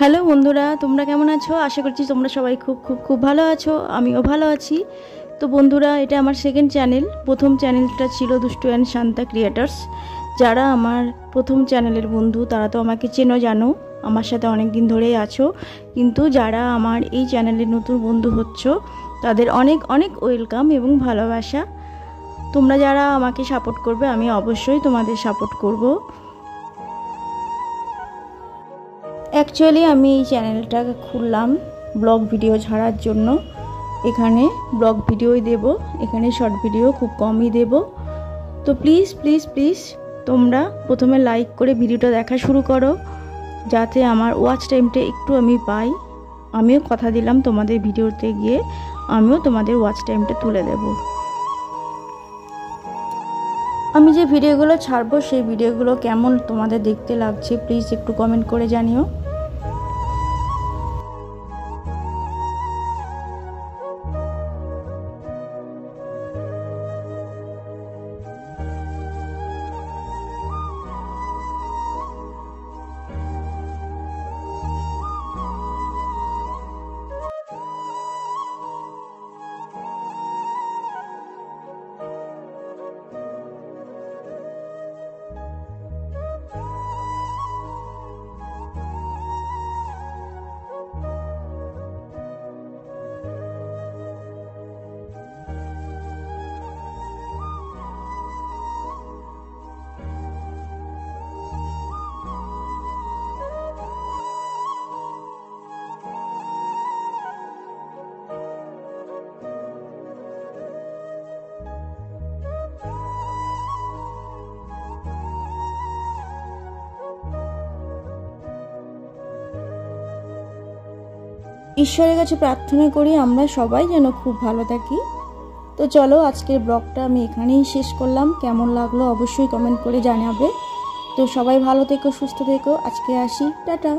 Hello বন্ধুরা, তোমরা কেমন আছো? আশা করছি তোমরা সবাই খুব খুব খুব ভালো আছো। আমিও ভালো আছি। তো বন্ধুরা, এটা আমার সেকেন্ড চ্যানেল। প্রথম চ্যানেলটা ছিল দুষ্টু অ্যান্ড শান্তা ক্রিয়েটার্স। যারা আমার প্রথম চ্যানেলের বন্ধু তারা তো আমাকে চেনো, জানো, আমার সাথে অনেক দিন ধরেই আছো। কিন্তু যারা আমার এই চ্যানেলের নতুন বন্ধু হচ্ছ তাদের অনেক অনেক ওয়েলকাম এবং ভালোবাসা। তোমরা যারা আমাকে সাপোর্ট করবে আমি অবশ্যই তোমাদের সাপোর্ট করব। অ্যাকচুয়ালি আমি এই চ্যানেলটাকে খুললাম ব্লগ ভিডিও ছাড়ার জন্য। এখানে ব্লগ ভিডিওই দেব, এখানে শর্ট ভিডিও খুব কমই দেব। তো প্লিজ প্লিজ প্লিজ তোমরা প্রথমে লাইক করে ভিডিওটা দেখা শুরু করো, যাতে আমার ওয়াচ টাইমটা একটু আমি পাই। আমিও কথা দিলাম তোমাদের ভিডিওতে গিয়ে আমিও তোমাদের ওয়াচ টাইমটা তুলে দেব। আমি যে ভিডিওগুলো ছাড়বো সেই ভিডিওগুলো কেমন তোমাদের দেখতে লাগছে প্লিজ একটু কমেন্ট করে জানিও। ঈশ্বরের কাছে প্রার্থনা করি আমরা সবাই যেন খুব ভালো থাকি। তো চলো, আজকের ব্লগটা আমি এখানেই শেষ করলাম। কেমন লাগলো অবশ্যই কমেন্ট করে জানাবে। তো সবাই ভালো থেকো, সুস্থ থেকো। আজকে আসি, টাটা।